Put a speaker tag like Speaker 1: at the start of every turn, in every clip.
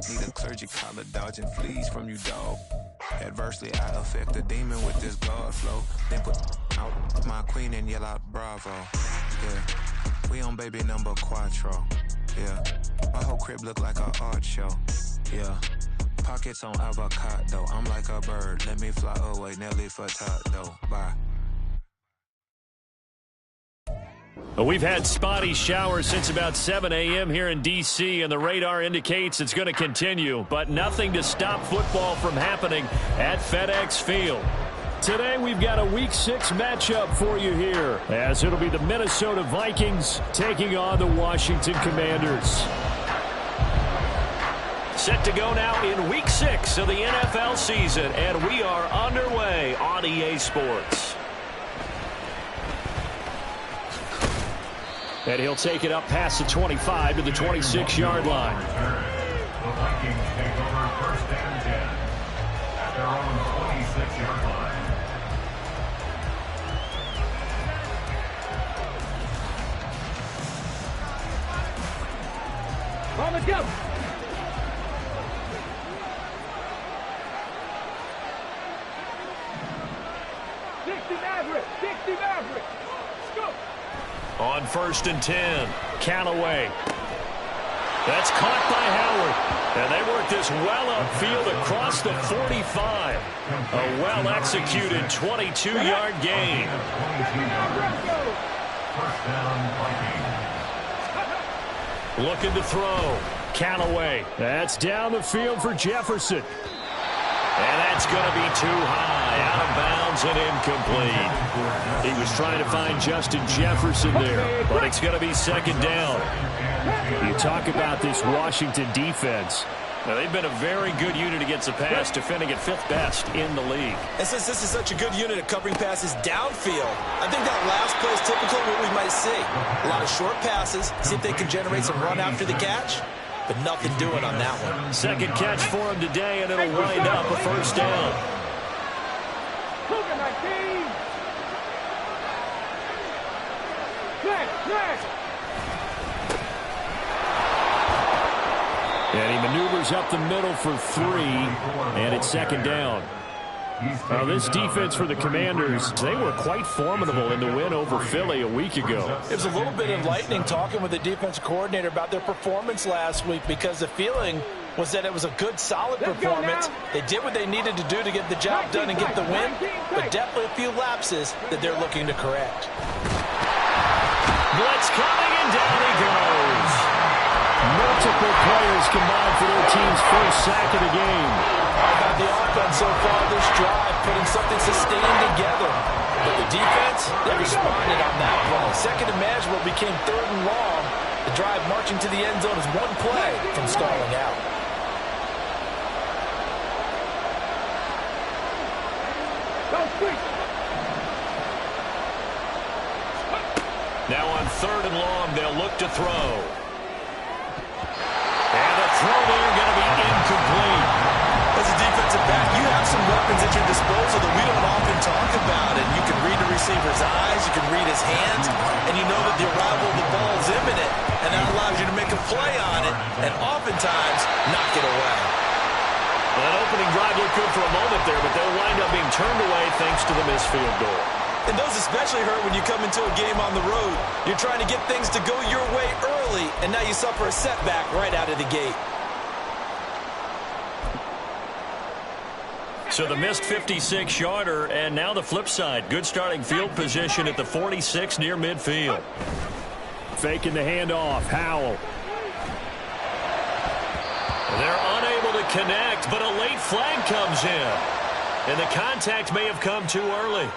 Speaker 1: Need a clergy collar dodging fleas from you, dog. Adversely, I affect the demon with this guard flow. Then put out my queen and yell out bravo. Yeah, we on baby number quattro. Yeah, my whole crib look like an art show. Yeah, pockets on avocado. I'm like a bird. Let me fly away, Nelly Furtado. Bye.
Speaker 2: We've had spotty showers since about 7 a.m. here in D.C., and the radar indicates it's going to continue, but nothing to stop football from happening at FedEx Field. Today we've got a Week 6 matchup for you here, as it'll be the Minnesota Vikings taking on the Washington Commanders. Set to go now in Week 6 of the NFL season, and we are underway on EA Sports. And he'll take it up past the 25 to the 26-yard line.
Speaker 3: The Vikings take over first and 10 at their own 26-yard line.
Speaker 4: On the go. Maverick. Go.
Speaker 2: On first and 10, Callaway. That's caught by Howard. And they work this well upfield across the 45. A well-executed 22-yard gain.
Speaker 3: First down, Vikings.
Speaker 2: Looking to throw. Callaway. That's down the field for Jefferson. And that's going to be too high, out of bounds and incomplete. He was trying to find Justin Jefferson there, but it's going to be second down. You talk about this Washington defense. Now, they've been a very good unit against the pass, defending at 5th best in the league.
Speaker 5: And since this is such a good unit at covering passes downfield, I think that last play is typical of what we might see. A lot of short passes, see if they can generate some run after the catch. But nothing doing on that one.
Speaker 2: Second catch for him today, and it'll wind up a first down. And he maneuvers up the middle for 3, and it's second down. Now, this defense for the Commanders, they were quite formidable in the win over Philly a week ago.
Speaker 5: It was a little bit enlightening talking with the defensive coordinator about their performance last week, because the feeling was that it was a good, solid performance. They did what they needed to do to get the job done and get the win, but definitely a few lapses that they're looking to correct.
Speaker 2: Blitz coming, and down he goes. Multiple players combined for their team's first sack of the game.
Speaker 5: How about the offense so far this drive, putting something sustained together? But the defense, they responded on that play. Second and manageable became third and long. The drive marching to the end zone is one play from stalling out.
Speaker 2: Now on third and long, they'll look to throw. And the throw there going to be incomplete.
Speaker 5: As a defensive back, you have some weapons at your disposal that we don't often talk about. And you can read the receiver's eyes, you can read his hands, and you know that the arrival of the ball is imminent. And that allows you to make a play on it and oftentimes knock it away.
Speaker 2: Well, that opening drive looked good for a moment there, but they'll wind up being turned away thanks to the missed field goal.
Speaker 5: And those especially hurt when you come into a game on the road. You're trying to get things to go your way early, and now you suffer a setback right out of the gate.
Speaker 2: So the missed 56-yarder, and now the flip side. Good starting field position at the 46 near midfield. Faking the handoff, Howell. They're unable to connect, but a late flag comes in. And the contact may have come too early.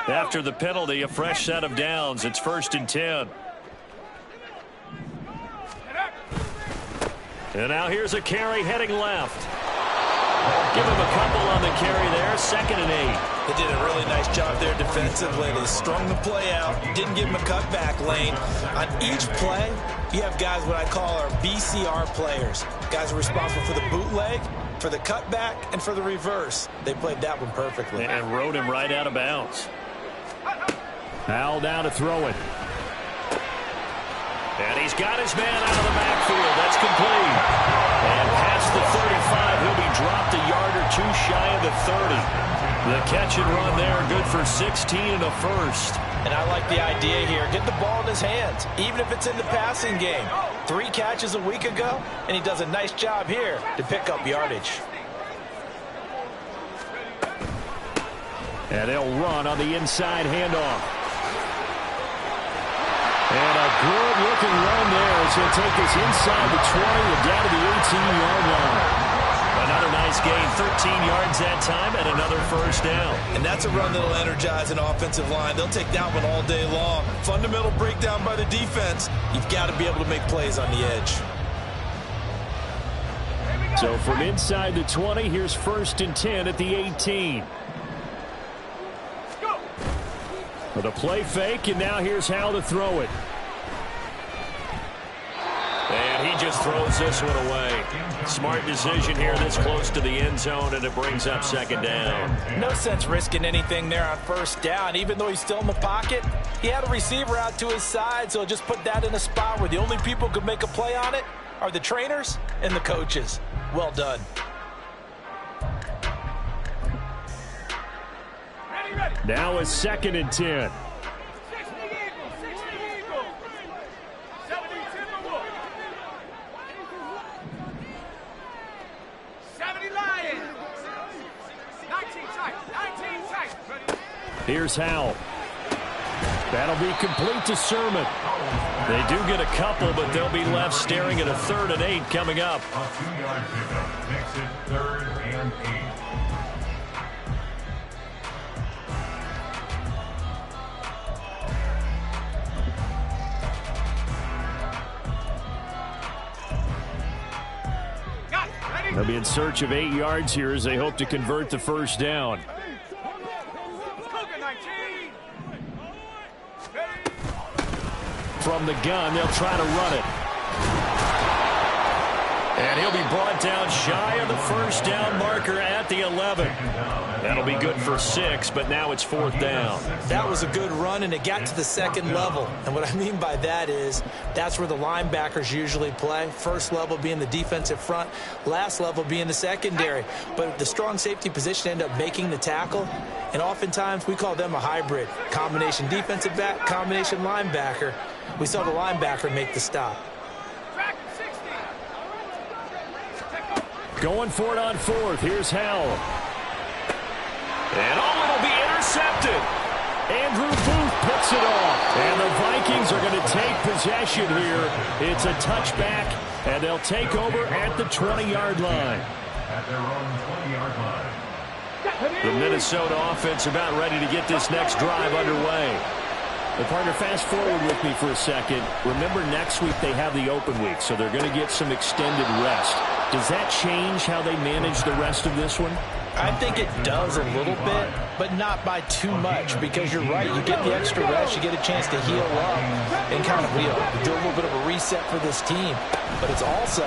Speaker 2: After the penalty, a fresh set of downs. It's first and 10. And now here's a carry heading left. Give him a couple on the carry there. Second and 8.
Speaker 5: They did a really nice job there defensively. They strung the play out. Didn't give him a cutback lane. On each play, you have guys what I call our BCR players. Guys are responsible for the bootleg, for the cutback and for the reverse. They played that one perfectly.
Speaker 2: And rode him right out of bounds. Howell down to throw it. And he's got his man out of the backfield. That's complete. And past the 35, he'll be dropped a yard or two shy of the 30. The catch and run there, good for 16 and a first.
Speaker 5: And I like the idea here. Get the ball in his hands, even if it's in the passing game. 3 catches a week ago, and he does a nice job here to pick up yardage.
Speaker 2: And they'll run on the inside handoff. And a good-looking run there as he'll take this inside the 20 and down to the 18-yard line. Another nice gain, 13 yards that time, and another first down.
Speaker 5: And that's a run that'll energize an offensive line. They'll take that one all day long. Fundamental breakdown by the defense. You've got to be able to make plays on the edge.
Speaker 2: So from inside the 20, here's 1st and 10 at the 18. With a play fake, and now here's Howell to throw it. And he just throws this one away. Smart decision here this close to the end zone, and it brings up 2nd down.
Speaker 5: No sense risking anything there on 1st down. Even though he's still in the pocket, he had a receiver out to his side, so he'll just put that in a spot where the only people who could make a play on it are the trainers and the coaches. Well done.
Speaker 2: Now it's 2nd and 10.
Speaker 4: 70 Lions. 19 tight. 19 tight.
Speaker 2: Here's Howell. That'll be complete to Sermon. They do get a couple, but they'll be left staring at a 3rd and 8 coming up.
Speaker 3: A 2-yard pickup makes it 3rd and 8.
Speaker 2: They'll be in search of 8 yards here as they hope to convert the 1st down. From the gun, they'll try to run it. And he'll be brought down shy of the 1st down marker at the 11. That'll be good for 6, but now it's 4th down.
Speaker 5: That was a good run, and it got to the 2nd level. And what I mean by that is that's where the linebackers usually play. 1st level being the defensive front, last level being the secondary. But the strong safety position ended up making the tackle, and oftentimes we call them a hybrid. Combination defensive back, combination linebacker. We saw the linebacker make the stop.
Speaker 2: Going for it on 4th. Here's Howell. And it'll be intercepted. Andrew Booth puts it off. And the Vikings are going to take possession here. It's a touchback, and they'll take over at the 20-yard line.
Speaker 3: At their own 20-yard line.
Speaker 2: The Minnesota offense about ready to get this next drive underway. The partner, fast forward with me for a second. Remember, next week they have the open week, so they're going to get some extended rest. Does that change how they manage the rest of this one?
Speaker 5: I think it does a little bit, but not by too much, because you're right. You get the extra rest, you get a chance to heal up and kind of do a little bit of a reset for this team. But it's also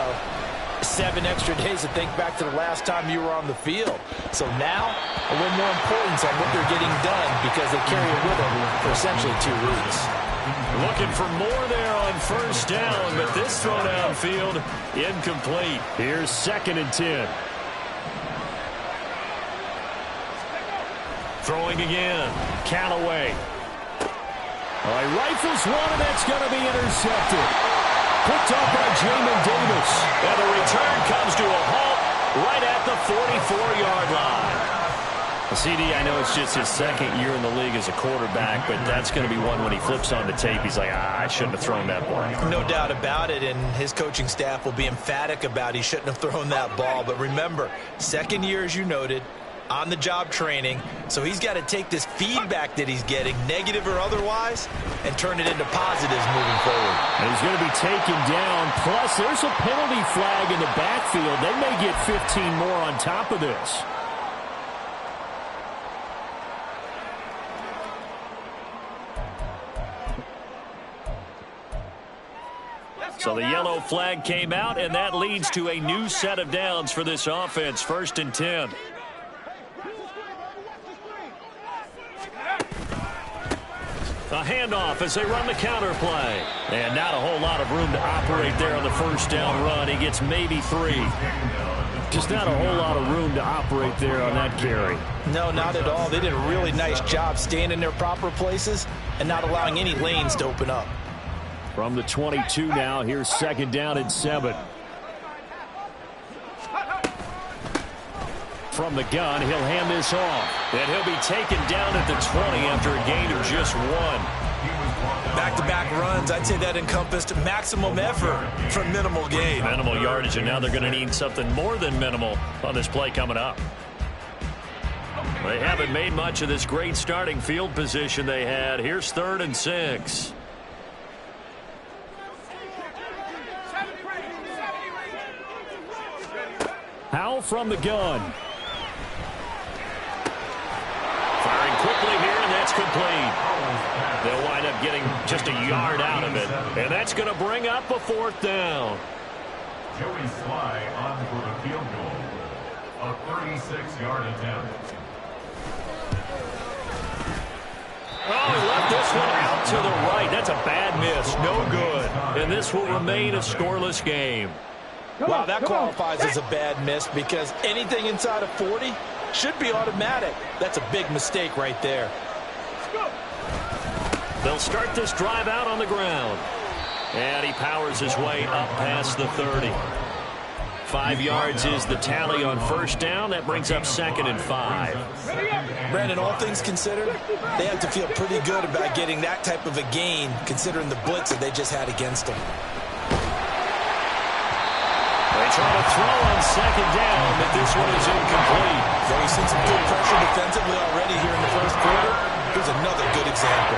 Speaker 5: 7 extra days to think back to the last time you were on the field. So now, a little more importance on what they're getting done because they carry it with them for essentially 2 weeks.
Speaker 2: Looking for more there on 1st down, but this throw downfield incomplete. Here's 2nd and 10. Throwing again. Callaway. All right, rifles one, and that's going to be intercepted. Picked up by Jamin Davis. And the return comes to a halt right at the 44-yard line. CD, I know it's just his 2nd year in the league as a quarterback, but that's going to be one when he flips on the tape. He's like, I shouldn't have thrown that ball.
Speaker 5: No doubt about it, and his coaching staff will be emphatic about he shouldn't have thrown that ball. But remember, 2nd year, as you noted, on-the-job training, so he's got to take this feedback that he's getting, negative or otherwise, and turn it into positives moving forward.
Speaker 2: And he's going to be taken down, plus there's a penalty flag in the backfield. They may get 15 more on top of this. So the yellow flag came out, and that leads to a new set of downs for this offense. 1st and 10. A handoff as they run the counter play. And not a whole lot of room to operate there on the 1st down run. He gets maybe 3. Just not a whole lot of room to operate there on that carry.
Speaker 5: No, not at all. They did a really nice job staying in their proper places and not allowing any lanes to open up.
Speaker 2: From the 22 now, here's 2nd down and 7. From the gun, he'll hand this off. And he'll be taken down at the 20 after a gain of just 1.
Speaker 5: Back-to-back runs, I'd say that encompassed maximum effort for minimal gain.
Speaker 2: Minimal yardage, and now they're going to need something more than minimal on this play coming up. They haven't made much of this great starting field position they had. Here's 3rd and 6. Howell from the gun. Firing quickly here, and that's complete. They'll wind up getting just a yard out of it. And that's going to bring up a 4th down.
Speaker 3: Joey Sly on for the field goal. A 36-yard attempt.
Speaker 2: Oh, he left this one out to the right. That's a bad miss. No good. And this will remain a scoreless game.
Speaker 5: Wow, that qualifies as a bad miss because anything inside of 40 should be automatic. That's a big mistake right there.
Speaker 2: They'll start this drive out on the ground. And he powers his way up past the 30. 5 yards is the tally on 1st down. That brings up 2nd and 5.
Speaker 5: Brandon, all things considered, they have to feel pretty good about getting that type of a gain considering the blitz that they just had against them.
Speaker 2: They try to throw on 2nd down, but this one is incomplete.
Speaker 5: So you've seen some good pressure defensively already here in the 1st quarter. Here's another good example.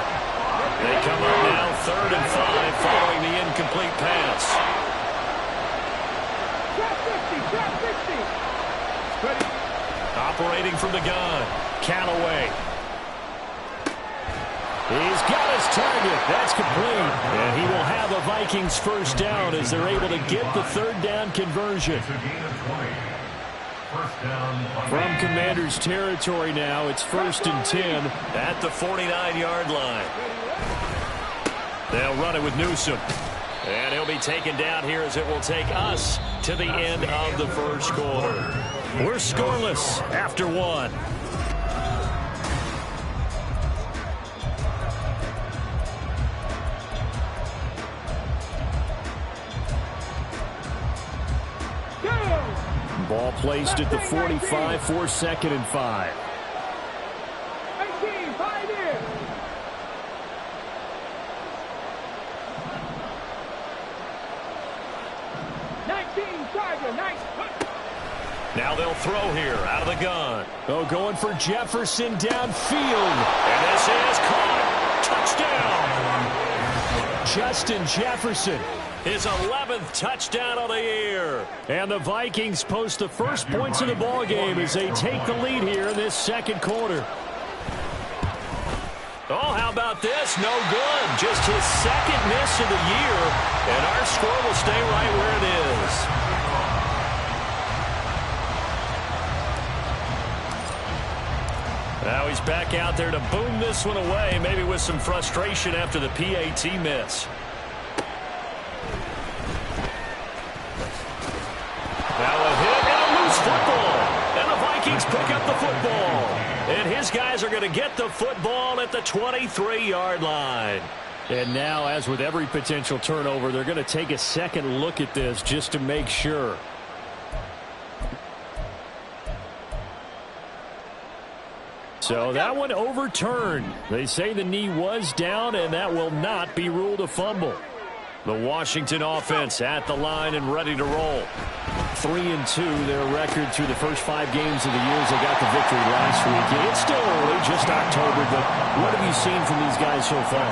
Speaker 2: They come up now 3rd and 5 following the incomplete pass. Operating from the gun, Callaway. He's got his target. That's complete. And he will have a Vikings 1st down as they're able to get the 3rd down conversion. From Commanders territory now, it's 1st and 10 at the 49-yard line. They'll run it with Newsome. And he'll be taken down here as it will take us to the end of the 1st quarter. We're scoreless after 1. Ball placed at the 45 for 2nd and 5.
Speaker 4: 19, 5 in.
Speaker 2: Now they'll throw here out of the gun. Oh, going for Jefferson downfield. And this is caught. Touchdown. Justin Jefferson. His 11th touchdown of the year. And the Vikings post the first points of the ball game as they take the lead here in this 2nd quarter. Oh, how about this? No good. Just his 2nd miss of the year. And our score will stay right where it is. Now he's back out there to boom this one away, maybe with some frustration after the PAT miss. Now a hit and a loose football. And the Vikings pick up the football. And his guys are going to get the football at the 23-yard line. And now, as with every potential turnover, they're going to take a second look at this just to make sure. So that one overturned. They say the knee was down, and that will not be ruled a fumble. The Washington offense at the line and ready to roll. 3-2, their record through the first 5 games of the year as they got the victory last week. It's still early, just October, but what have you seen from these guys so far?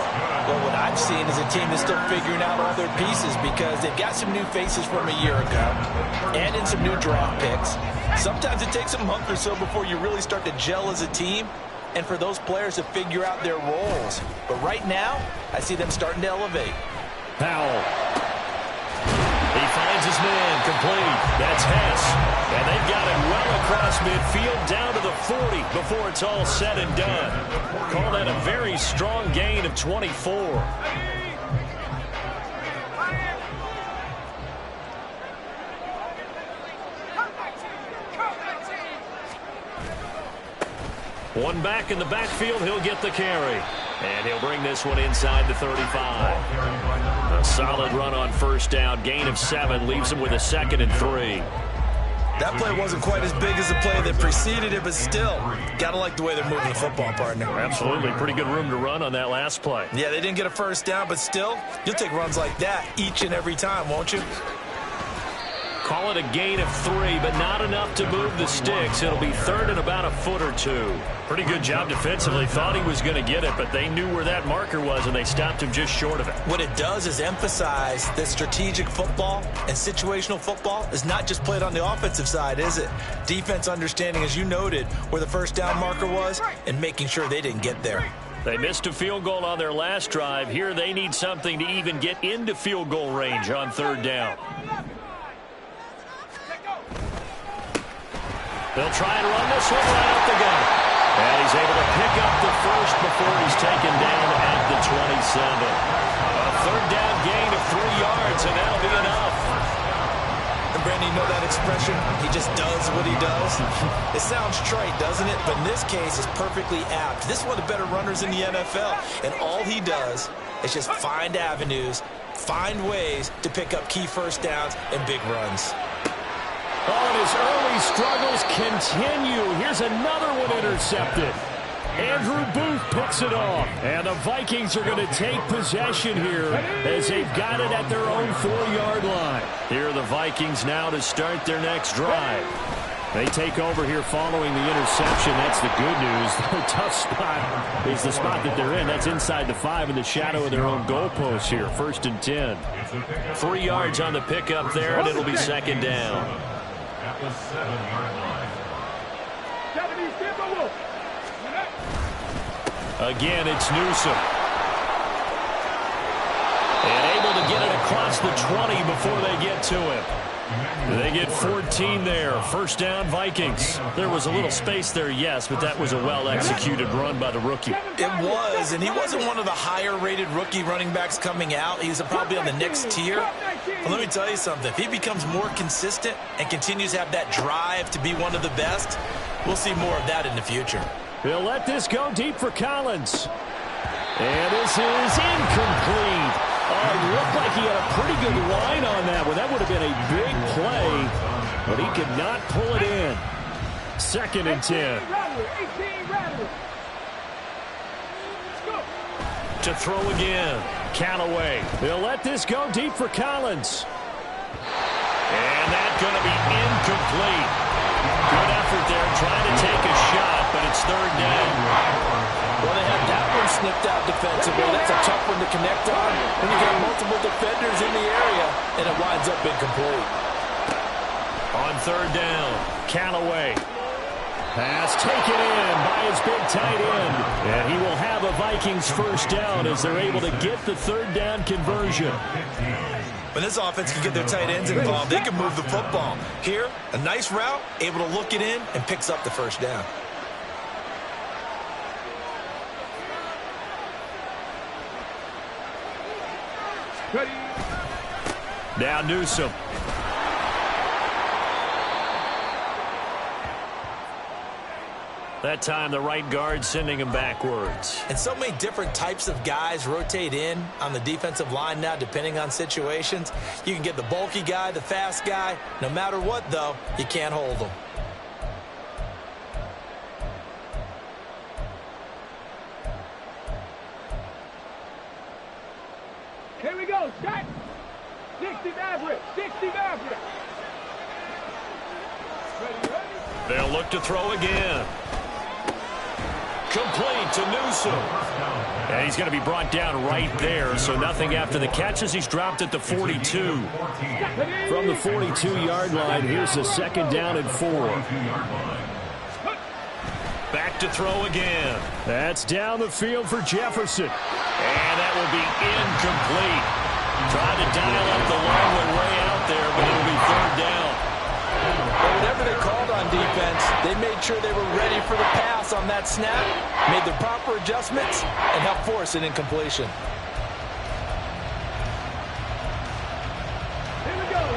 Speaker 5: Well, what I've seen is a team that's still figuring out all their pieces because they've got some new faces from a year ago and in some new draft picks. Sometimes it takes a month or so before you really start to gel as a team and for those players to figure out their roles. But right now, I see them starting to elevate.
Speaker 2: Powell. finds his man, complete. That's Hess. And they've got it well across midfield, down to the 40 before it's all said and done. Call that a very strong gain of 24. One back in the backfield, he'll get the carry. And he'll bring this one inside the 35. A solid run on first down. Gain of 7 leaves him with a 2nd and 3.
Speaker 5: That play wasn't quite as big as the play that preceded it, but still, got to like the way they're moving the football, partner.
Speaker 2: Absolutely. Pretty good room to run on that last play.
Speaker 5: Yeah, they didn't get a first down, but still, you'll take runs like that each and every time, won't you?
Speaker 2: Call it a gain of 3, but not enough to move the sticks. It'll be 3rd and about a foot or 2. Pretty good job defensively. Thought he was going to get it, but they knew where that marker was, and they stopped him just short of it.
Speaker 5: What it does is emphasize that strategic football and situational football is not just played on the offensive side, is it? Defense understanding, as you noted, where the first down marker was and making sure they didn't get there.
Speaker 2: They missed a field goal on their last drive. Here they need something to even get into field goal range on 3rd down. They'll try and run this one right up the gut. And he's able to pick up the first before he's taken down at the 27. A 3rd down gain of 3 yards, and that'll be enough.
Speaker 5: And Brandon, you know that expression? He just does what he does. It sounds trite, doesn't it? But in this case, it's perfectly apt. This is one of the better runners in the NFL. And all he does is just find avenues, find ways to pick up key first downs and big runs.
Speaker 2: Oh, and his early struggles continue. Here's another one intercepted. Andrew Booth picks it off. And the Vikings are going to take possession here as they've got it at their own 4-yard line. Here are the Vikings now to start their next drive. They take over here following the interception. That's the good news. The tough spot is the spot that they're in. That's inside the 5 in the shadow of their own goalpost here. 1st and 10. 3 yards on the pickup there, and it'll be 2nd down.
Speaker 3: At the 7-yard line.
Speaker 2: Again, it's Newsome. And able to get it across the 20 before they get to him. They get 14 there. 1st down, Vikings. There was a little space there, yes, but that was a well-executed run by the rookie.
Speaker 5: It was, and he wasn't one of the higher-rated rookie running backs coming out. He's probably on the next tier. But let me tell you something. If he becomes more consistent and continues to have that drive to be one of the best, we'll see more of that in the future.
Speaker 2: He'll let this go deep for Collins. And this is incomplete. Oh, it looked like he had a pretty good line on that one. That would have been a big play, but he could not pull it in. 2nd and 10. To throw again. Callaway. They'll let this go deep for Collins. And that's going to be incomplete. Good effort there trying to take a shot, but it's 3rd down.
Speaker 5: Well, they have that one snipped out defensively. That's a tough one to connect on. And you got multiple defenders in the area, and it winds up incomplete.
Speaker 2: On 3rd down, Callaway. Pass taken in by his big tight end. And he will have a Vikings 1st down as they're able to get the 3rd down conversion.
Speaker 5: When this offense can get their tight ends involved, they can move the football. Here, a nice route, able to look it in, and picks up the 1st down.
Speaker 2: Now Newsome. That time the right guard sending him backwards.
Speaker 5: And so many different types of guys rotate in on the defensive line now depending on situations. You can get the bulky guy, the fast guy. No matter what, though, you can't hold them.
Speaker 4: Here we go, set. 60 Maverick, 60 Maverick.
Speaker 2: They'll look to throw again. Complete to Newsome. And he's going to be brought down right there, so nothing after the catches. He's dropped at the 42. From the 42-yard line, here's the 2nd down and 4. Back to throw again. That's down the field for Jefferson. And that will be incomplete. Trying to dial up the long one way out out there, but it'll be third down.
Speaker 5: But whatever they called on defense, they made sure they were ready for the pass on that snap, made the proper adjustments, and helped force an incompletion.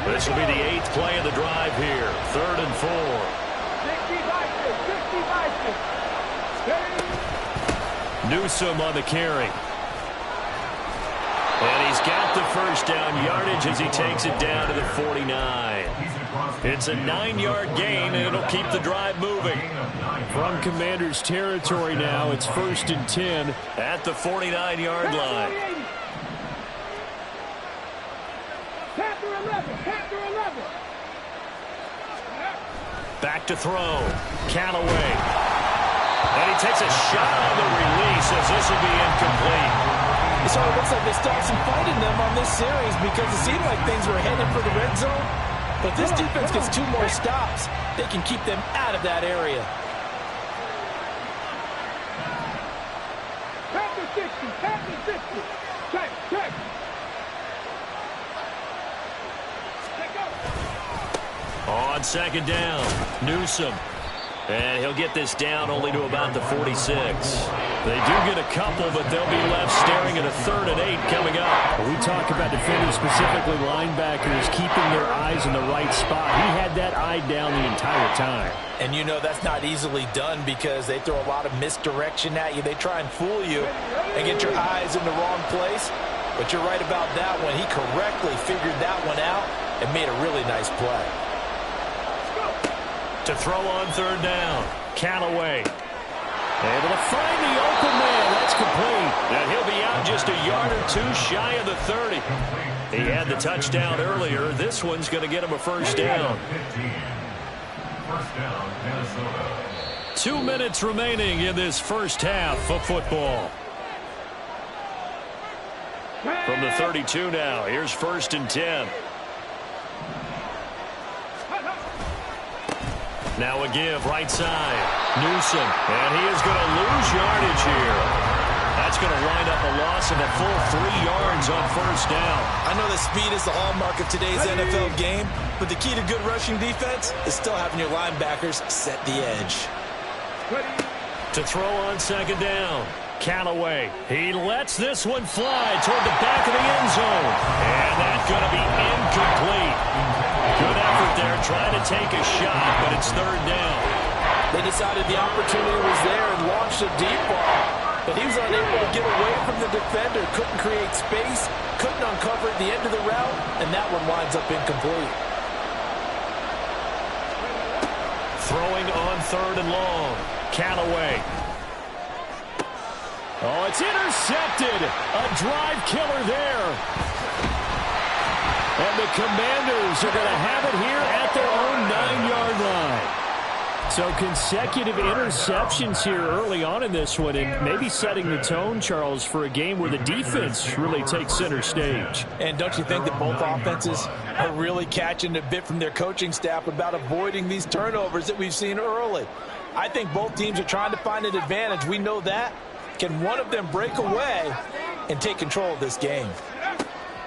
Speaker 2: This will be the 8th play of the drive here. 3rd and 4.
Speaker 4: 60
Speaker 2: Newsome on the carry. And he's got the first down yardage as he takes it down to the 49. It's a 9-yard gain, and it'll keep the drive moving. From Commanders territory now, it's 1st and 10 at the 49-yard line. Back to throw. Callaway. And he takes a shot on the release as this will be incomplete.
Speaker 5: So it looks like they stopped some fight in them on this series because it seemed like things were headed for the red zone. But this defense gets 2 more stops. They can keep them out of that area.
Speaker 4: Pass to 60. Check.
Speaker 2: On 2nd down, Newsome. And he'll get this down only to about the 46. They do get a couple, but they'll be left staring at a 3rd and 8 coming up.
Speaker 6: We talk about defenders, specifically linebackers, keeping their eyes in the right spot. He had that eye down the entire time.
Speaker 5: And you know that's not easily done because they throw a lot of misdirection at you. They try and fool you and get your eyes in the wrong place. But you're right about that one. He correctly figured that one out and made a really nice play.
Speaker 2: To throw on 3rd down, Callaway. Able to find the open man. That's complete. And he'll be out just a yard or 2 shy of the 30. He had the touchdown earlier. This one's going to get him a first down.
Speaker 3: First down, Minnesota.
Speaker 2: 2 minutes remaining in this first half of football. From the 32 now, here's 1st and 10. Now a give, right side. Newsome, and he is going to lose yardage here. That's going to wind up a loss of a full 3 yards on 1st down.
Speaker 5: I know that speed is the hallmark of today's NFL game, but the key to good rushing defense is still having your linebackers set the edge.
Speaker 2: To throw on 2nd down, Callaway. He lets this one fly toward the back of the end zone. And that's going to be incomplete. Good effort there, trying to take a shot, but it's 3rd down.
Speaker 5: They decided the opportunity was there and launched a deep ball, but he was unable to get away from the defender, couldn't create space, couldn't uncover at the end of the route, and that one winds up incomplete.
Speaker 2: Throwing on 3rd and long, Callaway. Oh, it's intercepted. A drive killer there. And the Commanders are going to have it here at their own 9-yard line.
Speaker 6: So consecutive interceptions here early on in this one, and maybe setting the tone, Charles, for a game where the defense really takes center stage.
Speaker 5: And don't you think that both offenses are really catching a bit from their coaching staff about avoiding these turnovers that we've seen early? I think both teams are trying to find an advantage. We know that. Can one of them break away and take control of this game?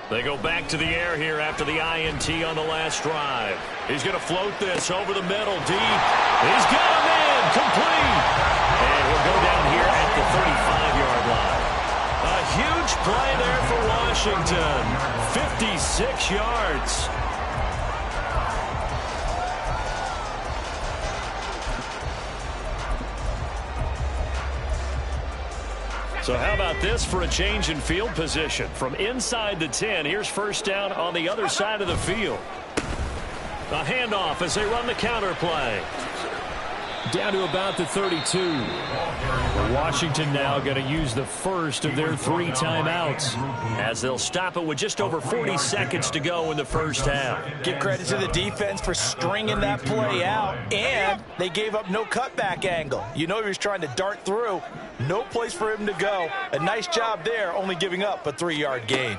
Speaker 2: They go back to the air here after the INT on the last drive. He's going to float this over the middle, deep. He's got a man, complete. And he'll go down here at the 35-yard line. A huge play there for Washington. 56 yards. So how about this for a change in field position? From inside the 10, here's 1st down on the other side of the field. A handoff as they run the counter play.
Speaker 6: Down to about the 32. Washington now going to use the first of their 3 timeouts,
Speaker 2: as they'll stop it with just over 40 seconds to go in the first half.
Speaker 5: Give credit to the defense for stringing that play out, and they gave up no cutback angle. You know he was trying to dart through. No place for him to go. A nice job there, only giving up a 3-yard gain.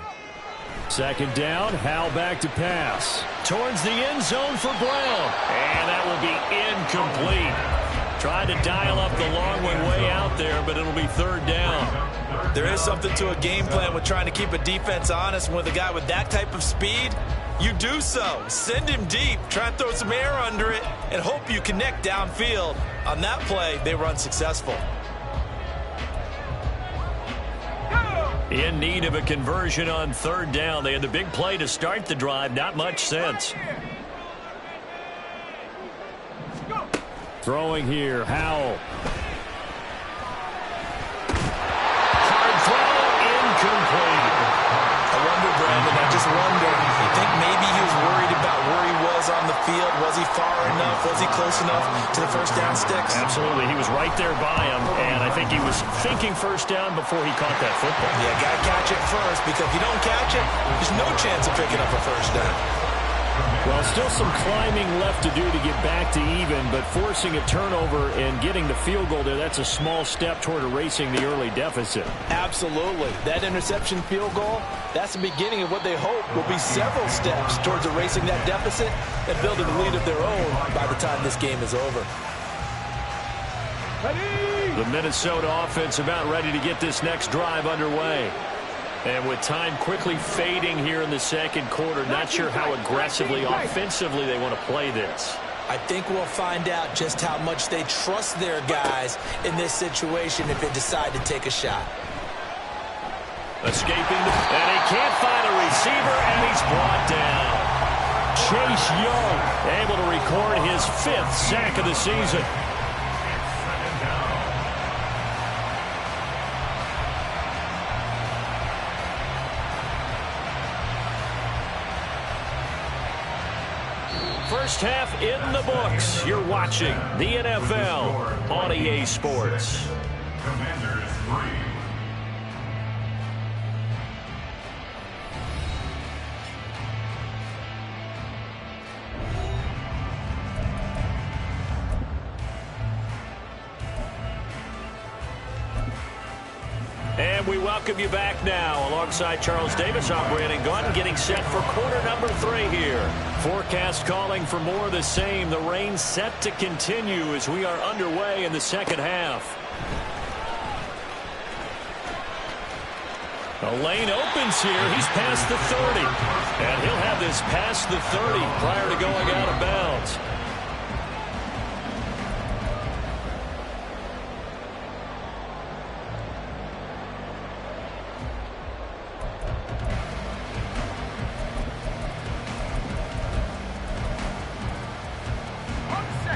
Speaker 6: 2nd down, Howell back to pass.
Speaker 2: Towards the end zone for Brown. And that will be incomplete. Tried to dial up the long one way out there, but it'll be 3rd down.
Speaker 5: There is something to a game plan with trying to keep a defense honest. With a guy with that type of speed, You do so. Send him deep. Try and throw some air under it and hope you connect downfield. On that play, they were unsuccessful.
Speaker 2: In need of a conversion on third down. They had the big play to start the drive. Not much sense. Throwing here, Howell. Hard throw, incomplete.
Speaker 5: I wonder, Brandon, I just wonder, you think maybe he was worried about where he was on the field? Was he far enough? Was he close enough to the first down sticks?
Speaker 2: Absolutely. He was right there by him, and I think he was thinking first down before he caught that football.
Speaker 5: Yeah, got to catch it first, because if you don't catch it, there's no chance of picking up a first down.
Speaker 2: Well, still some climbing left to do to get back to even, but forcing a turnover and getting the field goal there, that's a small step toward erasing the early deficit.
Speaker 5: Absolutely. That interception field goal, that's the beginning of what they hope will be several steps towards erasing that deficit and building a lead of their own by the time this game is over.
Speaker 2: The Minnesota offense about ready to get this next drive underway. And with time quickly fading here in the second quarter, not sure how aggressively, offensively they want to play this.
Speaker 5: I think we'll find out just how much they trust their guys in this situation if they decide to take a shot.
Speaker 2: Escaping, and he can't find a receiver, and he's brought down. Chase Young able to record his 5th sack of the season. First half in the books. You're watching the NFL on EA Sports.
Speaker 3: Commanders 3.
Speaker 2: And we welcome you back now. Alongside Charles Davis, I'm Brandon Gaudin, getting set for quarter number 3 here. Forecast calling for more of the same. The rain set to continue as we are underway in the second half. A lane opens here. He's past the 30. And he'll have this past the 30 prior to going out of bounds.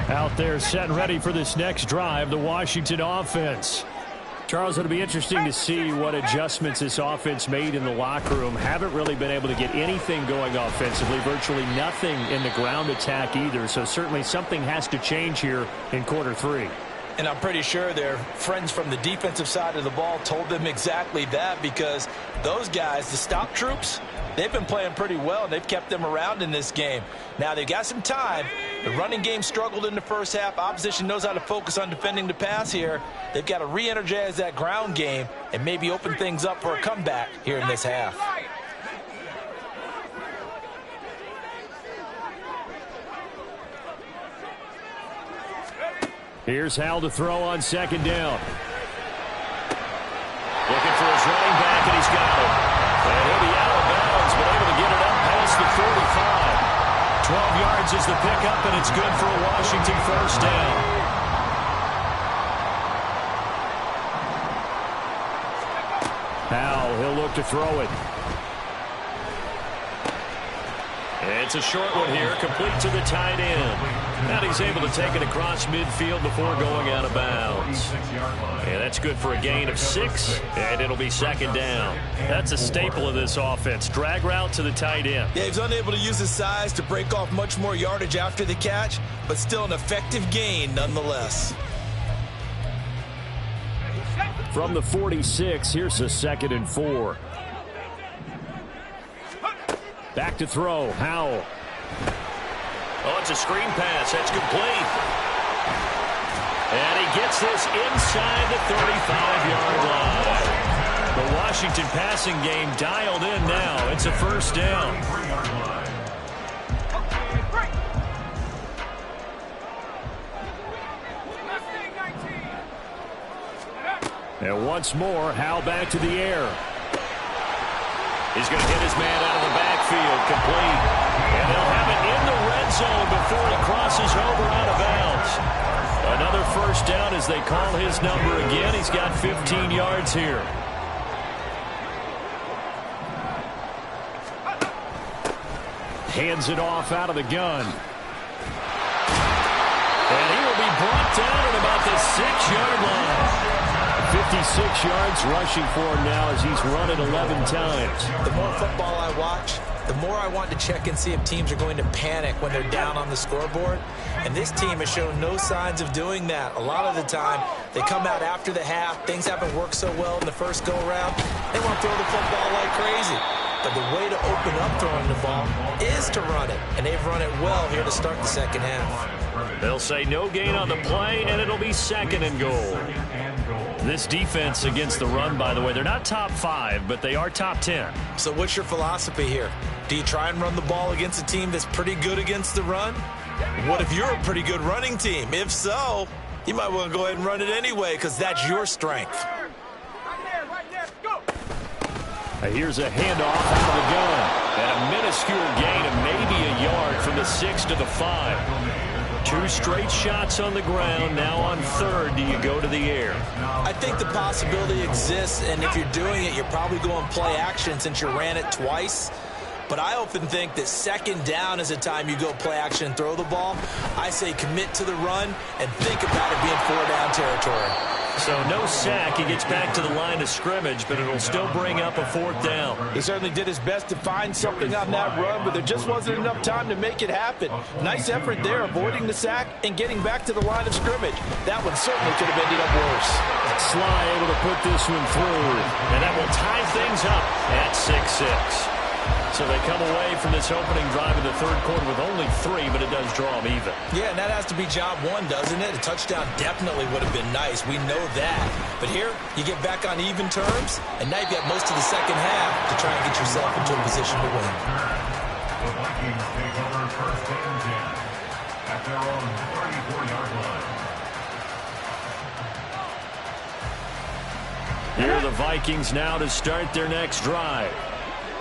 Speaker 2: Out there set and ready for this next drive, the Washington offense. Charles, it'll be interesting to see what adjustments this offense made in the locker room. Haven't really been able to get anything going offensively, virtually nothing in the ground attack either. So certainly something has to change here in quarter 3.
Speaker 5: And I'm pretty sure their friends from the defensive side of the ball told them exactly that, because those guys, the stop troops, they've been playing pretty well, and they've kept them around in this game. Now, they've got some time. The running game struggled in the first half. Opposition knows how to focus on defending the pass here. They've got to re-energize that ground game and maybe open things up for a comeback here in this half.
Speaker 2: Here's Howell to throw on second down. Looking for his running back, and he's got it. And he'll be out of bounds, but able to get it up past the 45. 12 yards is the pickup, and it's good for a Washington first down. Howell, he'll look to throw it. It's a short one here, complete to the tight end. Now he's able to take it across midfield before going out of bounds. And that's good for a gain of 6, and it'll be second down. That's a staple of this offense. Drag route to the tight end.
Speaker 5: Yeah, he's unable to use his size to break off much more yardage after the catch, but still an effective gain nonetheless.
Speaker 2: From the 46, here's a 2nd and 4. Back to throw, Howell. Oh, it's a screen pass. That's complete. And he gets this inside the 35-yard line. The Washington passing game dialed in now. It's a first down. And once more, Howell back to the air. He's going to hit his man out of the backfield. backfield, complete. And they'll have it in the red zone before he crosses over out of bounds. Another first down as they call his number again. He's got 15 yards here. Hands it off out of the gun. And he will be brought down at about the 6-yard line. 56 yards rushing for him now as he's run it 11 times.
Speaker 5: The more football I watch, the more I want to check and see if teams are going to panic when they're down on the scoreboard. And this team has shown no signs of doing that. A lot of the time, they come out after the half. Things haven't worked so well in the first go-around. They want to throw the football like crazy. But the way to open up throwing the ball is to run it. And they've run it well here to start the second half.
Speaker 2: They'll say no gain on the play, and it'll be 2nd and goal. This defense against the run, by the way, they're not top 5, but they are top 10.
Speaker 5: So what's your philosophy here? Do you try and run the ball against a team that's pretty good against the run? What if you're a pretty good running team? If so, you might want to go ahead and run it anyway because that's your strength.
Speaker 2: Here's a handoff out of the gun. And a minuscule gain of maybe a yard from the 6 to the 5. 2 straight shots on the ground. Now on 3rd, do you go to the air?
Speaker 5: I think the possibility exists, and if you're doing it, you're probably going play action since you ran it twice. But I often think that 2nd down is a time you go play action and throw the ball. I say commit to the run and think about it being 4-down territory.
Speaker 2: So no sack. He gets back to the line of scrimmage, but it'll still bring up a 4th down.
Speaker 7: He certainly did his best to find something on that run, but there just wasn't enough time to make it happen. Nice effort there, avoiding the sack and getting back to the line of scrimmage. That one certainly could have ended up worse.
Speaker 2: Sly able to put this one through, and that will tie things up at 6-6. So they come away from this opening drive in the 3rd quarter with only 3, but it does draw them even.
Speaker 5: Yeah, and that has to be job 1, doesn't it? A touchdown definitely would have been nice. We know that. But here, you get back on even terms, and now you've got most of the second half to try and get yourself into a position to win.
Speaker 3: The Vikings take over 1st and 10 at their own 34-yard line.
Speaker 2: Here are the Vikings now to start their next drive.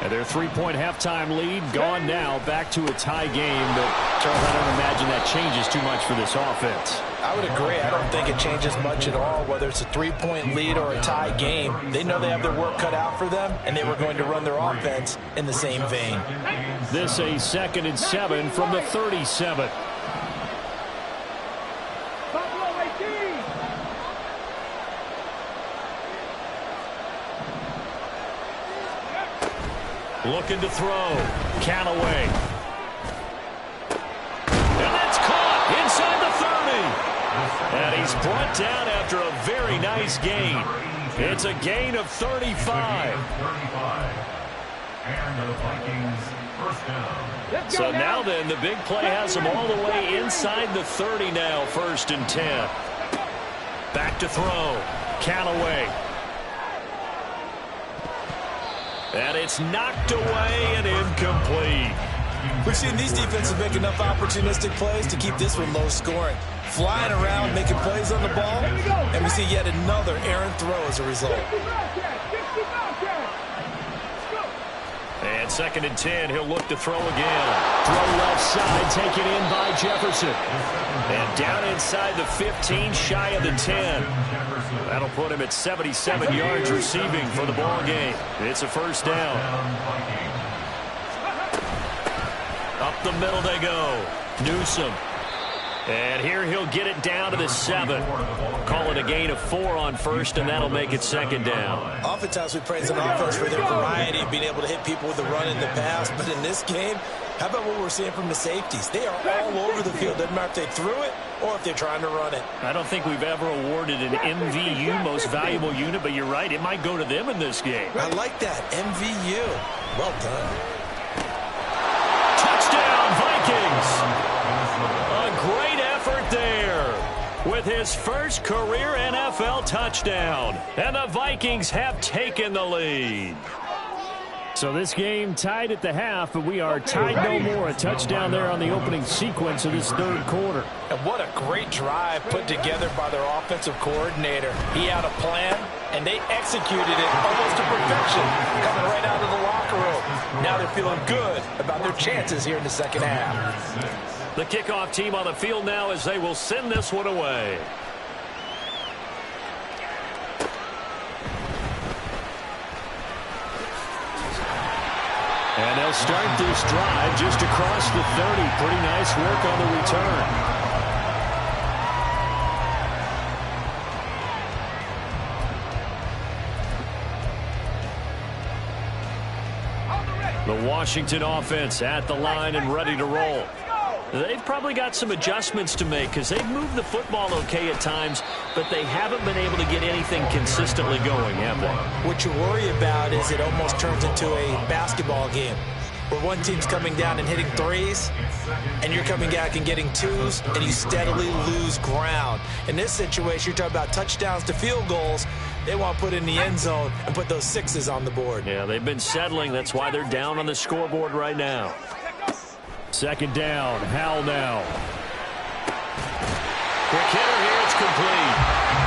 Speaker 2: And their 3-point halftime lead gone now, back to a tie game. But, Charles, I don't imagine that changes too much for this offense.
Speaker 7: I would agree. I don't think it changes much at all, whether it's a 3-point lead or a tie game. They know they have their work cut out for them, and they were going to run their offense in the same vein.
Speaker 2: This a 2nd and 7 from the 37. Looking to throw. Callaway. And that's caught inside the 30. And he's brought down after a very nice gain. It's a gain of 35.
Speaker 3: And the Vikings first down.
Speaker 2: So now then, the big play has him all the way inside the 30 now, 1st and 10. Back to throw. Callaway. And it's knocked away and incomplete.
Speaker 5: We've seen these defenses make enough opportunistic plays to keep this one low scoring. Flying around, making plays on the ball, and we see yet another errant throw as a result.
Speaker 2: And 2nd and 10, he'll look to throw again. Throw left side, taken in by Jefferson. And down inside the 15, shy of the 10. That'll put him at 77 yards receiving for the ball game. It's a 1st down. Up the middle they go. Newsome. And here he'll get it down to the 7. Call it a gain of 4 on 1st, and that'll make it 2nd down.
Speaker 5: Oftentimes we praise an offense for their variety of being able to hit people with the run in the pass, but in this game, how about what we're seeing from the safeties? They are all over the field. Doesn't matter if they threw it or if they're trying to run it.
Speaker 2: I don't think we've ever awarded an MVU, most valuable unit, but you're right, it might go to them in this game.
Speaker 5: I like that, MVU. Well done.
Speaker 2: Touchdown, Vikings! A great effort there with his first career NFL touchdown. And the Vikings have taken the lead. So this game tied at the half, but we are tied no more. A touchdown there on the opening sequence of this 3rd quarter.
Speaker 7: And what a great drive put together by their offensive coordinator. He had a plan, and they executed it almost to perfection, coming right out of the locker room. Now they're feeling good about their chances here in the second half.
Speaker 2: The kickoff team on the field now as they will send this one away. And they'll start this drive just across the 30. Pretty nice work on the return. The Washington offense at the line and ready to roll. They've probably got some adjustments to make because they've moved the football okay at times, but they haven't been able to get anything consistently going, have they?
Speaker 7: What you worry about is it almost turns into a basketball game where one team's coming down and hitting threes, and you're coming back and getting twos, and you steadily lose ground. In this situation, you're talking about touchdowns to field goals. They want to put in the end zone and put those sixes on the board.
Speaker 2: Yeah, they've been settling. That's why they're down on the scoreboard right now. Second down, Howell now. Quick hitter here, it's complete.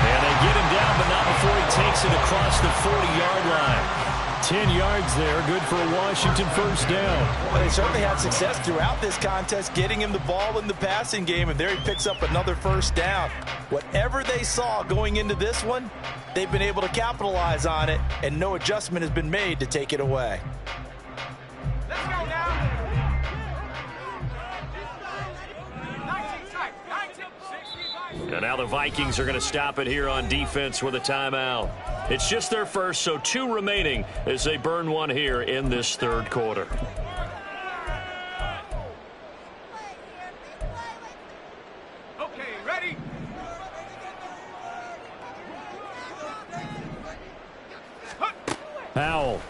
Speaker 2: And they get him down, but not before he takes it across the 40-yard line. 10 yards there, good for a Washington first down.
Speaker 7: Well, they certainly had success throughout this contest, getting him the ball in the passing game, and there he picks up another first down. Whatever they saw going into this one, they've been able to capitalize on it, and no adjustment has been made to take it away.
Speaker 4: Let's go now. 19.
Speaker 2: And now the Vikings are going to stop it here on defense with a timeout. It's just their first, so 2 remaining as they burn one here in this third quarter.
Speaker 4: Okay, ready?
Speaker 2: Howell.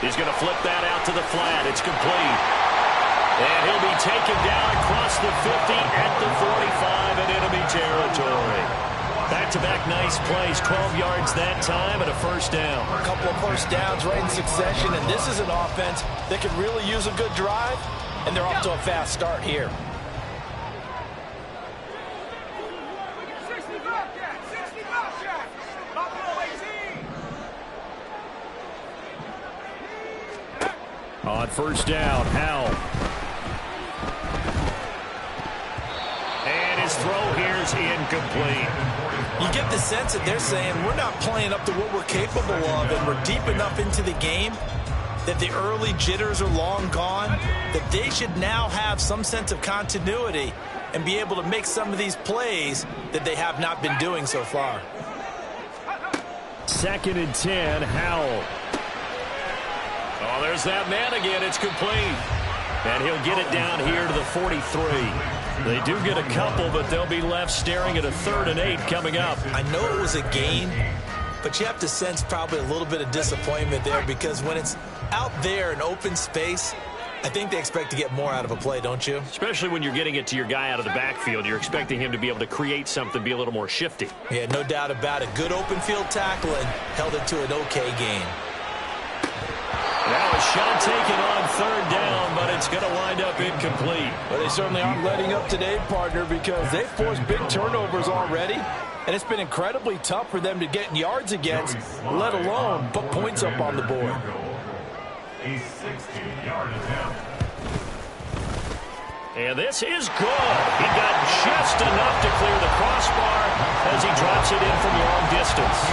Speaker 2: He's going to flip that out to the flat. It's complete. And he'll be taken down across the 50 at the 45 in enemy territory. Back-to-back nice plays, 12 yards that time and a first down.
Speaker 7: A couple of first downs right in succession, and this is an offense that could really use a good drive, and they're off to a fast start here.
Speaker 4: 60 Bobcat! 60 Bobcat! Buffalo 18!
Speaker 2: On first down, Howell. And his throw here is incomplete.
Speaker 7: You get the sense that they're saying we're not playing up to what we're capable of, and we're deep enough into the game that the early jitters are long gone, that they should now have some sense of continuity and be able to make some of these plays that they have not been doing so far.
Speaker 2: 2nd and 10, Howell. Oh, there's that man again. It's complete. And he'll get it down here to the 43. They do get a couple, but they'll be left staring at a 3rd and 8 coming up.
Speaker 7: I know it was a gain, but you have to sense probably a little bit of disappointment there because when it's out there in open space, I think they expect to get more out of a play, don't you?
Speaker 2: Especially when you're getting it to your guy out of the backfield. You're expecting him to be able to create something, be a little more shifty.
Speaker 7: Yeah, no doubt about it. Good open field tackle and held it to an okay gain.
Speaker 2: Now a shot taken on 3rd down, but it's going to wind up incomplete.
Speaker 7: Well, they certainly aren't letting up today, partner, because they've forced big turnovers already, and it's been incredibly tough for them to get yards against, let alone put points up on the board.
Speaker 3: A 60-yard attempt.
Speaker 2: And this is good. He got just enough to clear the crossbar as he drops it in from long distance.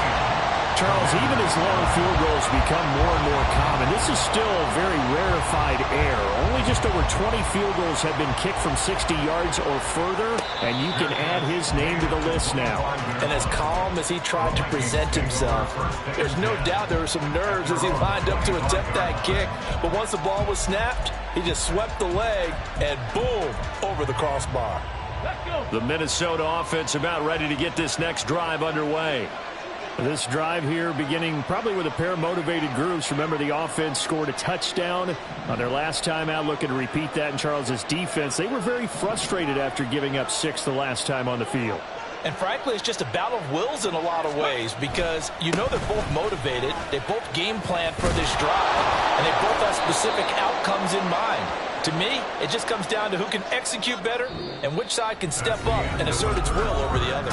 Speaker 6: Charles, even as long field goals become more and more common, this is still a very rarefied air. Only just over 20 field goals have been kicked from 60 yards or further, and you can add his name to the list now.
Speaker 7: And as calm as he tried to present himself, there's no doubt there were some nerves as he lined up to attempt that kick. But once the ball was snapped, he just swept the leg and boom, over the crossbar.
Speaker 2: The Minnesota offense about ready to get this next drive underway.
Speaker 6: This drive here beginning probably with a pair of motivated groups. Remember, the offense scored a touchdown on their last time out, looking to repeat that in Charles's defense. They were very frustrated after giving up 6 the last time on the field.
Speaker 7: And frankly, it's just a battle of wills in a lot of ways because you know they're both motivated. They both game plan for this drive, and they both have specific outcomes in mind. To me, it just comes down to who can execute better and which side can step up and assert its will over the other.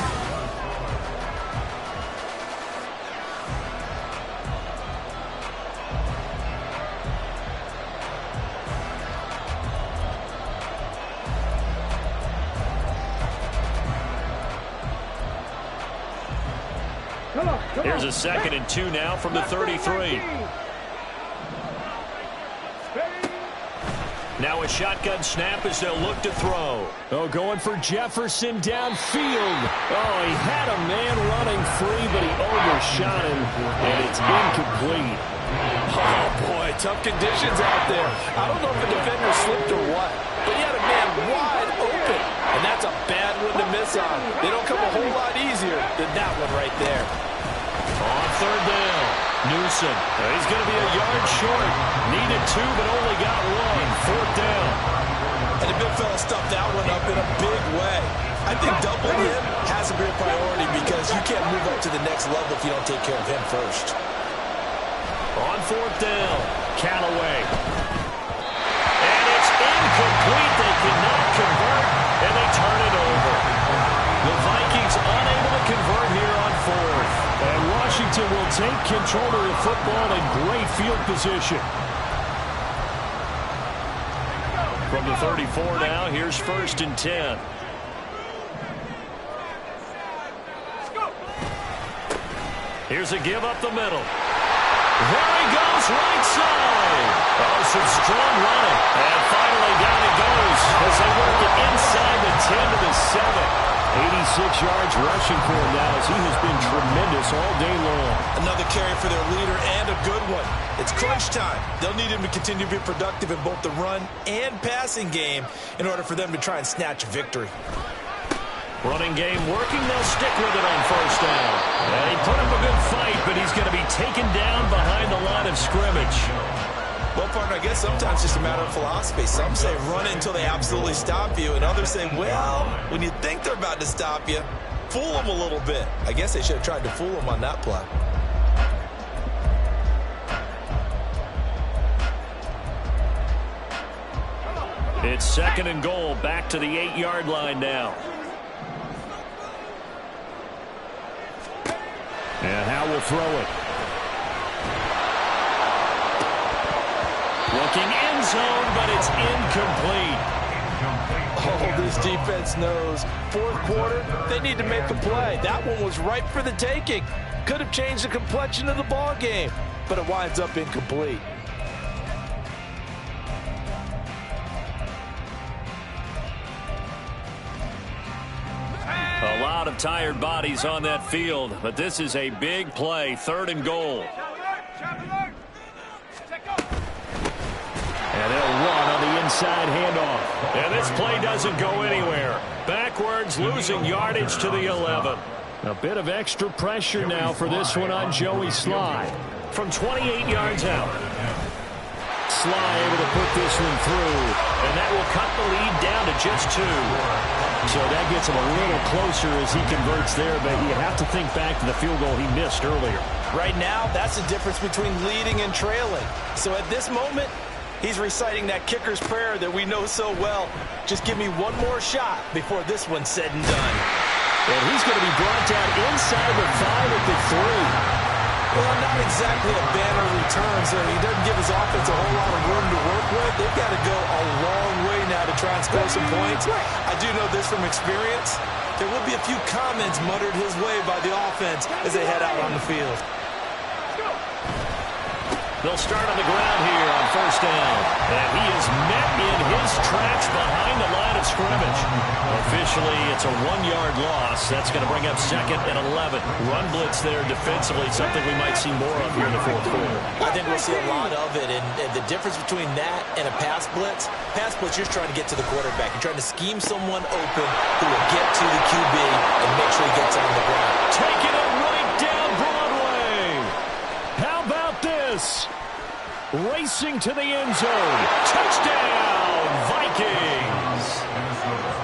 Speaker 2: Here's a 2nd and 2 now from the 33. Now a shotgun snap as they'll look to throw.
Speaker 6: Oh, going for Jefferson downfield. Oh, he had a man running free, but he overshot him, and it's incomplete.
Speaker 7: Oh, boy, tough conditions out there. I don't know if the defender slipped or what, but he had a man wide open, and that's a bad one to miss on. They don't come a whole lot easier than that one right there.
Speaker 2: On 3rd down, Newsom. He's going to be a yard short. Needed 2, but only got 1. 4th down.
Speaker 5: And the big fella stuffed that one up in a big way. I think doubling him has to be a priority because you can't move up to the next level if you don't take care of him first.
Speaker 2: On 4th down, Callaway. And it's incomplete. They cannot convert, and they turn it over. The Vikings unable to convert here on 4th.
Speaker 6: And Washington will take control of the football in great field position.
Speaker 2: From the 34 now, here's 1st and 10. Here's a give up the middle. There he goes, right side. Oh, some strong running. And finally down he goes as they work it inside the 10 to the 7.
Speaker 6: 86 yards rushing for him now as he has been tremendous all day long.
Speaker 5: Another carry for their leader and a good one. It's crunch time. They'll need him to continue to be productive in both the run and passing game in order for them to try and snatch a victory.
Speaker 2: Running game working. They'll stick with it on 1st down. And he put up a good fight, but he's going to be taken down behind the line of scrimmage.
Speaker 5: Well, partner, I guess sometimes it's just a matter of philosophy. Some say run it until they absolutely stop you, and others say, well, when you think they're about to stop you, fool them a little bit. I guess they should have tried to fool them on that play.
Speaker 2: It's 2nd and goal, back to the 8-yard line now.
Speaker 6: And Howe will throw it.
Speaker 2: Looking end zone, but it's incomplete.
Speaker 7: Oh, this defense knows. 4th quarter, they need to make a play. That one was ripe for the taking. Could have changed the complexion of the ball game, but it winds up incomplete.
Speaker 2: A lot of tired bodies on that field, but this is a big play. 3rd and goal.
Speaker 6: And they'll run on the inside handoff.
Speaker 2: And this play doesn't go anywhere. Backwards, losing yardage to the 11.
Speaker 6: A bit of extra pressure now for this one on Joey Sly.
Speaker 2: From 28 yards out.
Speaker 6: Sly able to put this one through.
Speaker 2: And that will cut the lead down to just 2.
Speaker 6: So that gets him a little closer as he converts there, but you have to think back to the field goal he missed earlier.
Speaker 7: Right now, that's the difference between leading and trailing. So at this moment, he's reciting that kicker's prayer that we know so well. Just give me one more shot before this one's said and done.
Speaker 6: And he's going to be brought down inside the 5 at the 3.
Speaker 5: Well, not exactly a banner return, so he doesn't give his offense a whole lot of room to work with. They've got to go a long way now to try and score some points. I do know this from experience. There will be a few comments muttered his way by the offense as they head out on the field.
Speaker 2: They'll start on the ground here on 1st down. And he is met in his tracks behind the line of scrimmage. Officially, it's a 1-yard loss. That's going to bring up 2nd and 11. Run blitz there defensively, something we might see more of here in the 4th quarter.
Speaker 7: I think we'll see a lot of it. And the difference between that and a pass blitz, you're trying to get to the quarterback. You're trying to scheme someone open who will get to the QB and make sure he gets on the ground.
Speaker 2: Taking it right down Broadway.
Speaker 6: How about this? Racing to the end zone.
Speaker 2: Touchdown, Vikings.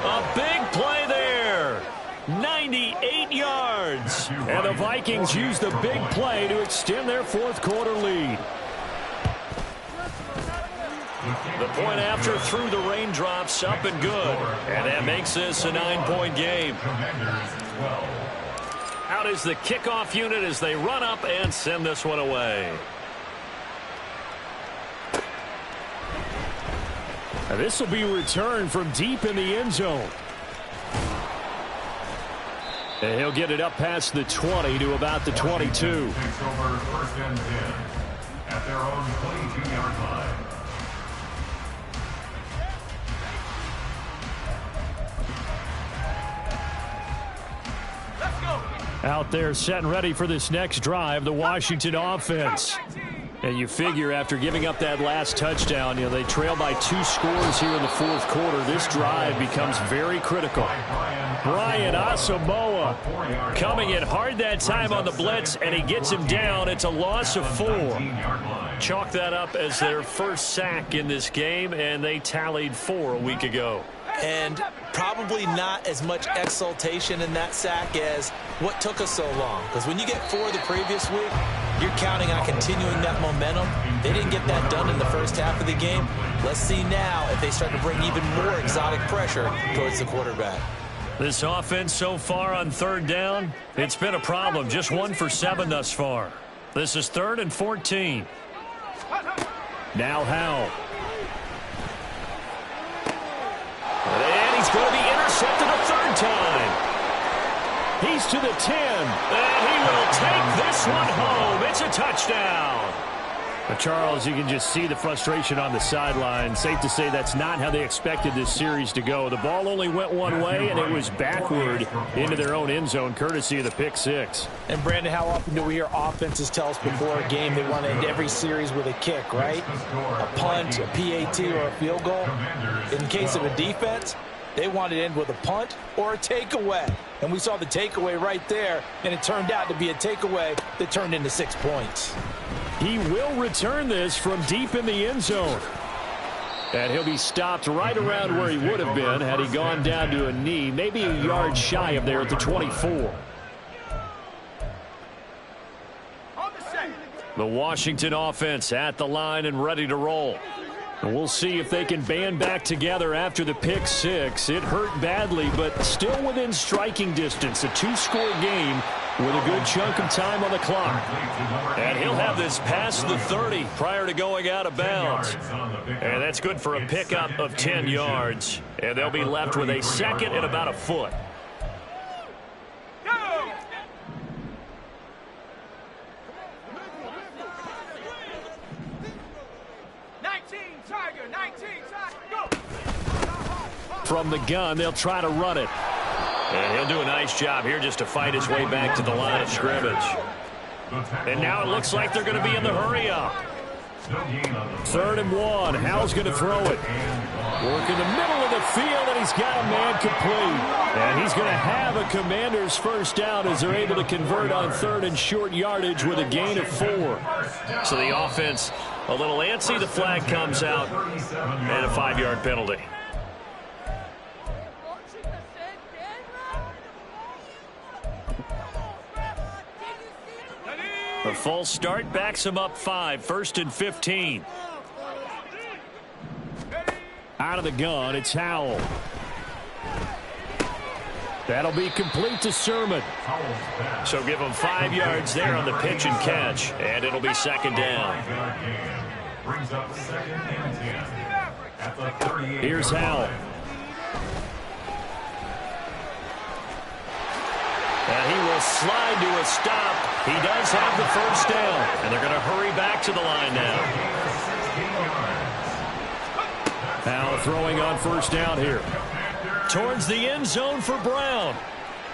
Speaker 2: A big play there. 98 yards.
Speaker 6: And the Vikings use the big play to extend their 4th quarter lead.
Speaker 2: The point after through the raindrops, up and good. And that makes this a 9-point game. Out is the kickoff unit as they run up and send this one away.
Speaker 6: This will be returned from deep in the end zone.
Speaker 2: And he'll get it up past the 20 to about the 22.
Speaker 3: Takes over 1st and 10 at their own 22-yard line.
Speaker 2: Out there set and ready for this next drive, the Washington offense. And you figure after giving up that last touchdown, they trail by 2 scores here in the 4th quarter. This drive becomes very critical. Brian Asamoah coming in hard that time on the blitz, and he gets him down. It's a loss of 4. Chalk that up as their first sack in this game, and they tallied 4 a week ago.
Speaker 7: And probably not as much exultation in that sack as what took us so long. Because when you get 4 the previous week, you're counting on continuing that momentum. They didn't get that done in the first half of the game. Let's see now if they start to bring even more exotic pressure towards the quarterback.
Speaker 2: This offense so far on 3rd down, it's been a problem. Just 1 for 7 thus far. This is 3rd and 14. Now Howell. And he's going to be intercepted a 3rd time. He's to the 10, and he will take this one home. It's a touchdown. Charles, you can just see the frustration on the sideline. Safe to say that's not how they expected this series to go. The ball only went one way, and it was backward into their own end zone, courtesy of the pick 6.
Speaker 7: And, Brandon, how often do we hear offenses tell us before a game they want to end every series with a kick, right? A punt, a PAT, or a field goal. In case of a defense, they want to end with a punt or a takeaway. And we saw the takeaway right there, and it turned out to be a takeaway that turned into 6 points.
Speaker 2: He will return this from deep in the end zone. And he'll be stopped right around where he would have been had he gone down to a knee, maybe a yard shy of there at the 24. The Washington offense at the line and ready to roll. And we'll see if they can band back together after the pick 6. It hurt badly, but still within striking distance. A 2-score game with a good chunk of time on the clock. And he'll have this past the 30 prior to going out of bounds. And that's good for a pickup of 10 yards. And they'll be left with a 2nd and about a foot. From the gun, they'll try to run it. And he'll do a nice job here just to fight his way back to the line of scrimmage. And now it looks like they're going to be in the hurry-up. 3rd and 1. Howell's going to throw it. Work in the middle of the field, and he's got a man complete. And he's going to have a Commander's first down as they're able to convert on 3rd and short yardage with a gain of 4. So the offense a little antsy. The flag comes out, and a 5-yard penalty. A false start backs him up 5, 1st and 15. Out of the gun, it's Howell. That'll be complete to Sermon. So give him 5 yards there on the pitch and catch, and it'll be 2nd down. Here's Howell. And he will slide to a stop. He does have the first down. And they're going to hurry back to the line now. Now throwing on 1st down here. Towards the end zone for Brown.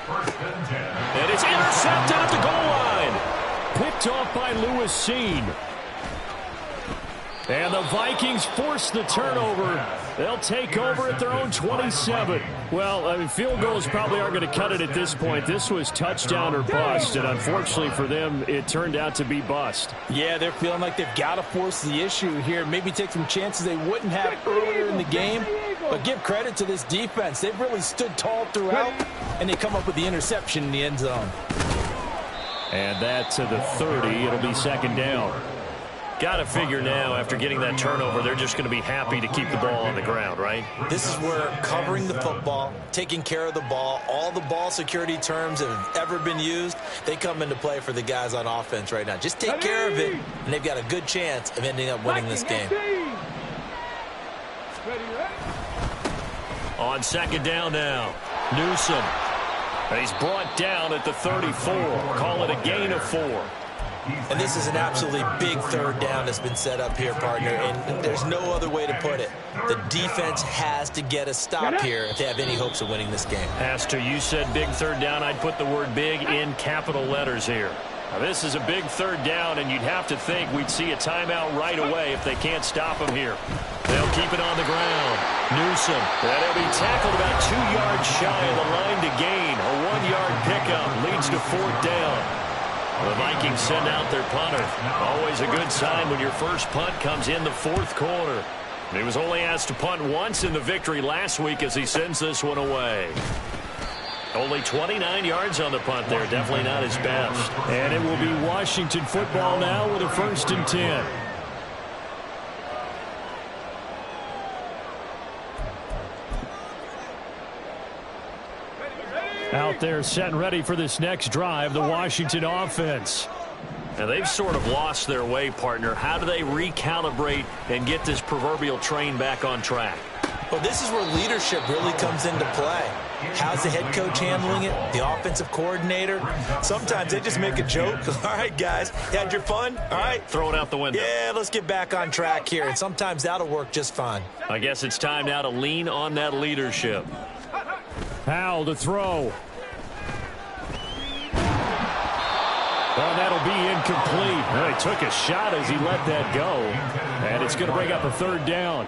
Speaker 2: And it's intercepted at the goal line. Picked off by Lewis Cine. And the Vikings force the turnover. They'll take over at their own 27. Well, I mean, field goals probably aren't going to cut it at this point. This was touchdown or bust, and unfortunately for them, it turned out to be bust.
Speaker 7: Yeah, they're feeling like they've got to force the issue here. Maybe take some chances they wouldn't have earlier in the game. But give credit to this defense. They've really stood tall throughout, and they come up with the interception in the end zone.
Speaker 2: And that to the 30. It'll be 2nd down. Got to figure now, after getting that turnover, they're just going to be happy to keep the ball on the ground, right?
Speaker 7: This is where covering the football, taking care of the ball, all the ball security terms that have ever been used, they come into play for the guys on offense right now. Just take care of it, and they've got a good chance of ending up winning this game.
Speaker 2: On 2nd down now, Newsome. And he's brought down at the 34. Call it a gain of 4.
Speaker 7: And this is an absolutely big third down that's been set up here, partner, and there's no other way to put it. The defense has to get a stop here if they have any hopes of winning this game.
Speaker 2: Pastor, you said big third down. I'd put the word big in capital letters here. Now, this is a big third down, and you'd have to think we'd see a timeout right away if they can't stop him here. They'll keep it on the ground. Newsom, that'll be tackled about 2 yards shy of the line to gain. A 1-yard pickup leads to 4th down. The Vikings send out their punter. Always a good sign when your first punt comes in the 4th quarter. He was only asked to punt once in the victory last week as he sends this one away. Only 29 yards on the punt there. Definitely not his best.
Speaker 6: And it will be Washington football now with a 1st and 10. Out there set and ready for this next drive, the Washington offense.
Speaker 2: Now they've sort of lost their way, partner. How do they recalibrate and get this proverbial train back on track?
Speaker 7: Well, this is where leadership really comes into play. How's the head coach handling it? The offensive coordinator? Sometimes they just make a joke. All right, guys, you had your fun? All right.
Speaker 2: Throw it out the window.
Speaker 7: Yeah, let's get back on track here. And sometimes that'll work just fine.
Speaker 2: I guess it's time now to lean on that leadership.
Speaker 6: Howell to throw. Well, that'll be incomplete. Well, he took a shot as he let that go. And it's going to bring up a 3rd down.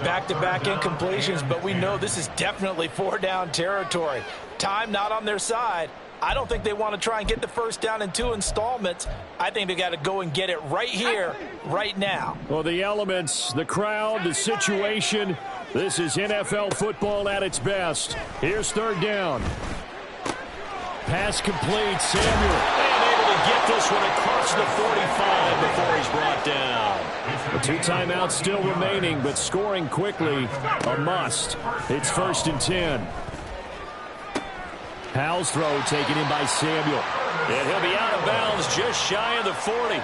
Speaker 7: Back-to-back incompletions, but we know this is definitely 4-down territory. Time not on their side. I don't think they want to try and get the first down in 2 installments. I think they got to go and get it right here, right now.
Speaker 6: Well, the elements, the crowd, the situation. This is NFL football at its best. Here's 3rd down. Pass complete, Samuel.
Speaker 2: And able to get this one across the 45 before he's brought down.
Speaker 6: The 2 timeouts still remaining, but scoring quickly, a must. It's 1st and 10. Howell's throw taken in by Samuel.
Speaker 2: And he'll be out of bounds just shy of the 40.
Speaker 3: 10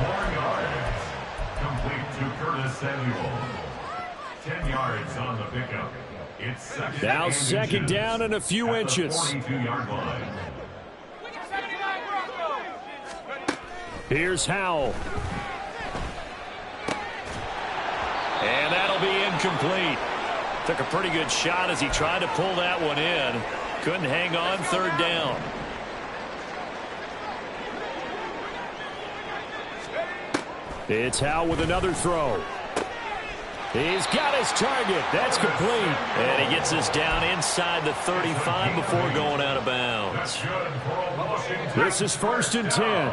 Speaker 3: more yards. Complete to Curtis Samuel. 10 yards on the pickup. It's
Speaker 6: now 2nd down and a few inches.
Speaker 3: 42-yard line.
Speaker 6: Here's Howell.
Speaker 2: And that'll be incomplete. Took a pretty good shot as he tried to pull that one in. Couldn't hang on. 3rd down.
Speaker 6: It's Howell with another throw. He's got his target. That's complete.
Speaker 2: And he gets us down inside the 35 before going out of bounds.
Speaker 6: This is 1st and 10.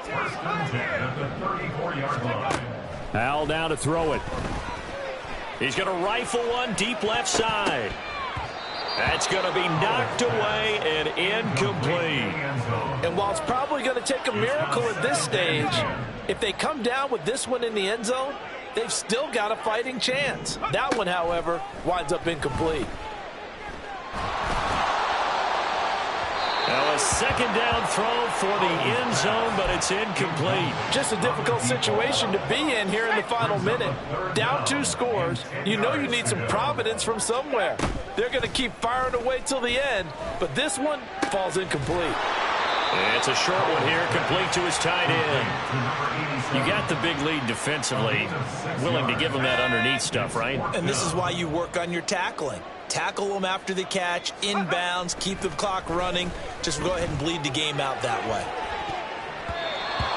Speaker 3: 1st and 10 at the 34-yard line.
Speaker 6: Howell down to throw it.
Speaker 2: He's going to rifle one deep left side. That's going to be knocked away and incomplete.
Speaker 7: And while it's probably going to take a miracle at this stage, if they come down with this one in the end zone, they've still got a fighting chance. That one, however, winds up incomplete.
Speaker 2: Now a 2nd down throw for the end zone, but it's incomplete.
Speaker 7: Just a difficult situation to be in here in the final minute. Down 2 scores. You know you need some providence from somewhere. They're going to keep firing away till the end, but this one falls incomplete.
Speaker 2: It's a short one here, complete to his tight end. You got the big lead defensively. Willing to give him that underneath stuff, right?
Speaker 7: And this is why you work on your tackling. Tackle them after the catch, inbounds, keep the clock running. Just go ahead and bleed the game out that way.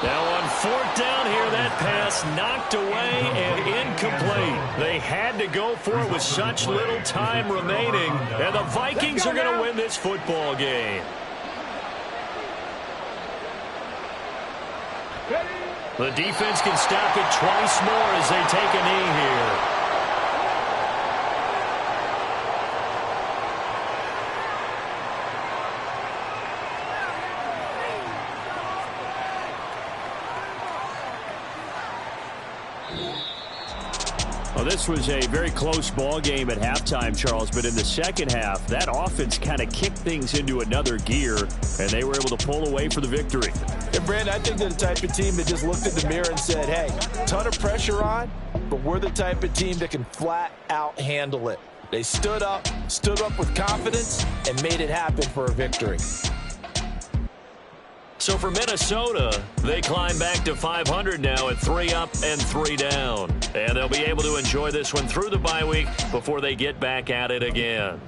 Speaker 2: Now on 4th down here, that pass knocked away and incomplete. They had to go for it with such little time remaining, and the Vikings are going to win this football game. The defense can stop it twice more as they take a knee here.
Speaker 6: Well, this was a very close ball game at halftime, Charles, but in the second half, that offense kind of kicked things into another gear, and they were able to pull away for the victory.
Speaker 7: And, Brandon, I think they're the type of team that just looked in the mirror and said, hey, ton of pressure on, but we're the type of team that can flat out handle it. They stood up with confidence, and made it happen for a victory.
Speaker 2: So for Minnesota, they climb back to 500 now at 3 up and 3 down. And they'll be able to enjoy this one through the bye week before they get back at it again.